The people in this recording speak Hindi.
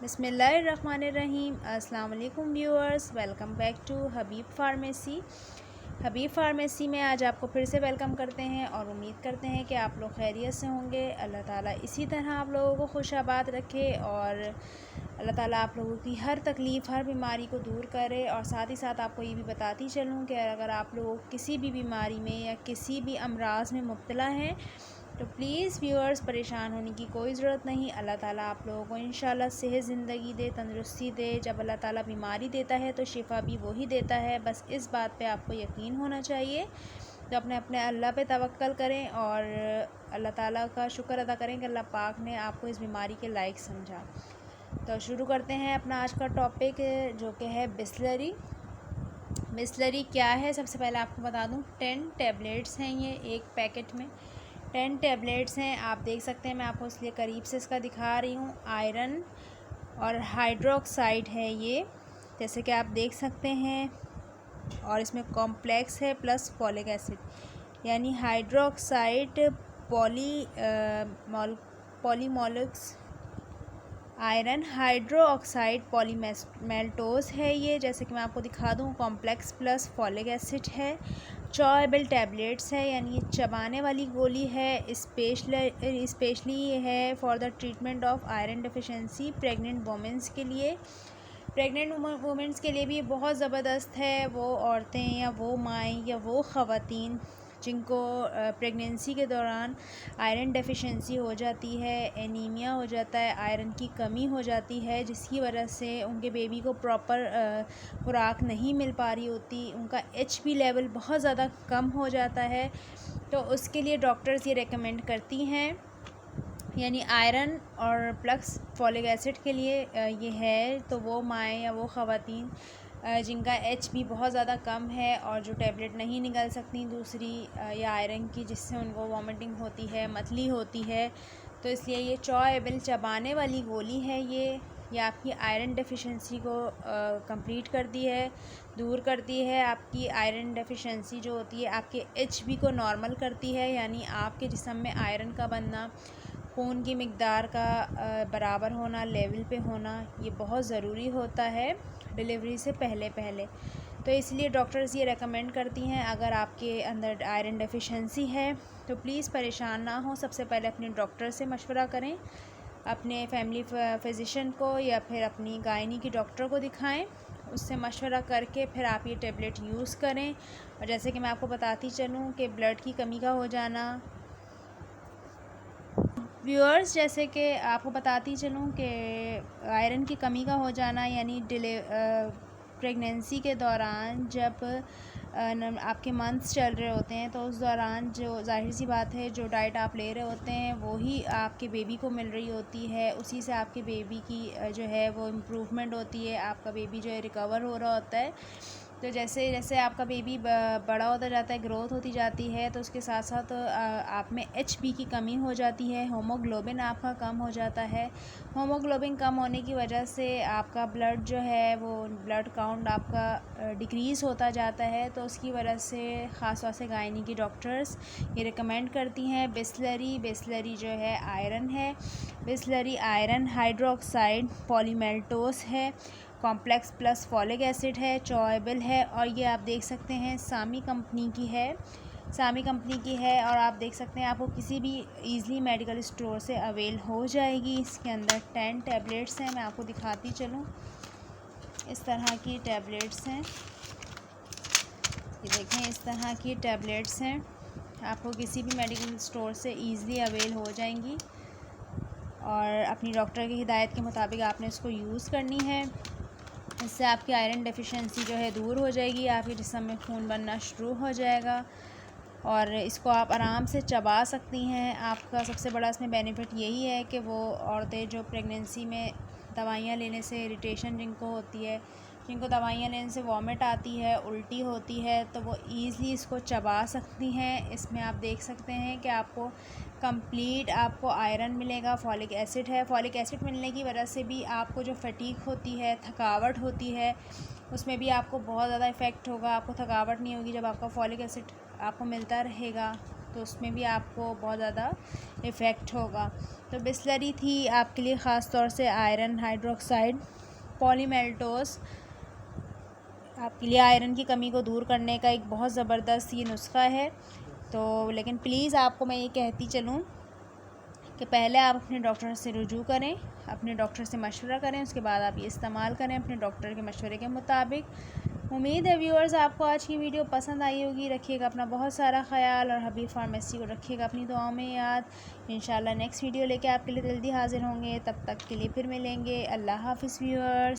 बिस्मिल्लाहिर्रहमानिर्रहीम। अस्सलाम वालेकुम viewers, welcome back to Habib pharmacy. Habib pharmacy में आज आपको फिर से वेलकम करते हैं और उम्मीद करते हैं कि आप लोग खैरियत से होंगे। अल्लाह ताला इसी तरह आप लोगों को खुशाबाद रखे और अल्लाह ताला आप लोगों की हर तकलीफ़, हर बीमारी को दूर करे। और साथ ही साथ आपको ये भी बताती चलूँ कि अगर आप लोग किसी भी बीमारी में या किसी भी अमराज में मुब्तला हैं तो प्लीज़ व्यूअर्स परेशान होने की कोई ज़रूरत नहीं। अल्लाह ताला आप लोगों को इंशाल्लाह सेहत ज़िंदगी दे, तंदुरुस्ती दे। जब अल्लाह ताला बीमारी देता है तो शिफा भी वही देता है, बस इस बात पे आपको यकीन होना चाहिए। तो अपने अपने अल्लाह पे तवक्कल करें और अल्लाह ताला का शुक्र अदा करें कि अल्लाह पाक ने आपको इस बीमारी के लायक समझा। तो शुरू करते हैं अपना आज का टॉपिक, जो कि है बिसलरी। बिसलरी क्या है, सबसे पहले आपको बता दूं 10 टैबलेट्स हैं ये एक पैकेट में। 10 टैबलेट्स हैं, आप देख सकते हैं। मैं आपको इसलिए करीब से इसका दिखा रही हूँ। आयरन और हाइड्रोक्साइड है ये, जैसे कि आप देख सकते हैं। और इसमें कॉम्प्लेक्स है प्लस फॉलिक एसिड, यानी हाइड्रोक्साइड पॉलीमोलिक्स आयरन हाइड्रोक्साइड पॉलीमेल्टोज है ये, जैसे कि मैं आपको दिखा दूँ। कॉम्प्लेक्स प्लस फॉलिक एसिड है। चॉएबल टैबलेट्स है, यानी ये चबाने वाली गोली है। स्पेशली ये है for the treatment of iron deficiency pregnant women's के लिए। प्रेग्नेंट वुमेंस के लिए भी बहुत ज़बरदस्त है। वो औरतें या वो माएँ या वो ख़वातीन जिनको प्रेगनेंसी के दौरान आयरन डेफिशिएंसी हो जाती है, एनीमिया हो जाता है, आयरन की कमी हो जाती है, जिसकी वजह से उनके बेबी को प्रॉपर खुराक नहीं मिल पा रही होती, उनका एचबी लेवल बहुत ज़्यादा कम हो जाता है। तो उसके लिए डॉक्टर्स ये रेकमेंड करती हैं, यानी आयरन और प्लस फॉलिक एसिड के लिए ये है। तो वो माएँ या वो ख़वातीन जिनका एचबी बहुत ज़्यादा कम है और जो टैबलेट नहीं निकल सकती दूसरी या आयरन की, जिससे उनको वॉमिटिंग होती है, मतली होती है, तो इसलिए ये चॉएबल चबाने वाली गोली है। ये आपकी आयरन डेफिशिएंसी को कंप्लीट करती है, दूर करती है। आपकी आयरन डेफिशिएंसी जो होती है आपके एचबी को नॉर्मल करती है, यानी आपके जिस्म में आयरन का बनना, खून की मिकदार का बराबर होना, लेवल पे होना, ये बहुत ज़रूरी होता है डिलीवरी से पहले पहले। तो इसलिए डॉक्टर्स ये रेकमेंड करती हैं, अगर आपके अंदर आयरन डेफिशिएंसी है तो प्लीज़ परेशान ना हो। सबसे पहले अपने डॉक्टर से मशवरा करें, अपने फैमिली फिजिशियन को या फिर अपनी गायनी की डॉक्टर को दिखाएं। उससे मशवरा करके फिर आप ये टेबलेट यूज़ करें। और जैसे कि मैं आपको बताती चलूँ कि ब्लड की कमी का हो जाना, व्यूअर्स, जैसे कि आपको बताती चलूँ कि आयरन की कमी का हो जाना, यानी प्रेगनेंसी के दौरान जब आपके मंथ्स चल रहे होते हैं तो उस दौरान जो ज़ाहिर सी बात है जो डाइट आप ले रहे होते हैं वही आपके बेबी को मिल रही होती है। उसी से आपके बेबी की जो है वो इम्प्रूवमेंट होती है, आपका बेबी जो है रिकवर हो रहा होता है। तो जैसे जैसे आपका बेबी बड़ा होता जाता है, ग्रोथ होती जाती है, तो उसके साथ साथ आप में एचबी की कमी हो जाती है, होमोग्लोबिन आपका कम हो जाता है। होमोग्लोबिन कम होने की वजह से आपका ब्लड जो है वो ब्लड काउंट आपका डिक्रीज़ होता जाता है। तो उसकी वजह से ख़ास तौर से गायनी की डॉक्टर्स ये रिकमेंड करती हैं बिसलरी जो है आयरन है। बिसलरी आयरन हाइड्रोक्साइड पॉलीमेल्टोस है, कॉम्प्लेक्स प्लस फॉलिक एसिड है, चॉएबल है। और ये आप देख सकते हैं सामी कंपनी की है, और आप देख सकते हैं आपको किसी भी ईज़िली मेडिकल स्टोर से अवेल हो जाएगी। इसके अंदर 10 टैबलेट्स हैं, मैं आपको दिखाती चलूँ। इस तरह की टैबलेट्स हैं, ये देखें, इस तरह की टैबलेट्स हैं, आपको किसी भी मेडिकल स्टोर से ईज़िली अवेल हो जाएंगी। और अपनी डॉक्टर की हिदायत के मुताबिक आपने इसको यूज़ करनी है। इससे आपकी आयरन डेफिशिएंसी जो है दूर हो जाएगी, आपके जिस्म में खून बनना शुरू हो जाएगा और इसको आप आराम से चबा सकती हैं। आपका सबसे बड़ा इसमें बेनिफिट यही है कि वो औरतें जो प्रेगनेंसी में दवाइयाँ लेने से इरिटेशन जिनको होती है, जिनको दवाइयाँ लेने से वॉमिट आती है, उल्टी होती है, तो वो ईज़िली इसको चबा सकती हैं। इसमें आप देख सकते हैं कि आपको कंप्लीट आपको आयरन मिलेगा, फॉलिक एसिड है। फॉलिक एसिड मिलने की वजह से भी आपको जो फटीग होती है, थकावट होती है, उसमें भी आपको बहुत ज़्यादा इफ़ेक्ट होगा। आपको थकावट नहीं होगी जब आपका फॉलिक एसिड आपको मिलता रहेगा। तो उसमें भी आपको बहुत ज़्यादा इफ़ेक्ट होगा। तो बिस्लरी थी आपके लिए ख़ास तौर से आयरन हाइड्रोक्साइड पॉलीमेल्टोस आपके लिए आयरन की कमी को दूर करने का एक बहुत ज़बरदस्त ये नुस्खा है। तो लेकिन प्लीज़ आपको मैं ये कहती चलूँ कि पहले आप अपने डॉक्टर से रुजू करें, अपने डॉक्टर से मशवरा करें, उसके बाद आप ये इस्तेमाल करें अपने डॉक्टर के मशवरे के मुताबिक। उम्मीद है व्यूअर्स आपको आज की वीडियो पसंद आई होगी। रखिएगा अपना बहुत सारा ख्याल और हबीब फार्मेसी को रखिएगा अपनी दुआओं में याद। इंशाल्लाह नेक्स्ट वीडियो लेके आपके लिए जल्दी हाजिर होंगे। तब तक के लिए फिर मिलेंगे। अल्लाह हाफ़िज़ व्यूअर्स।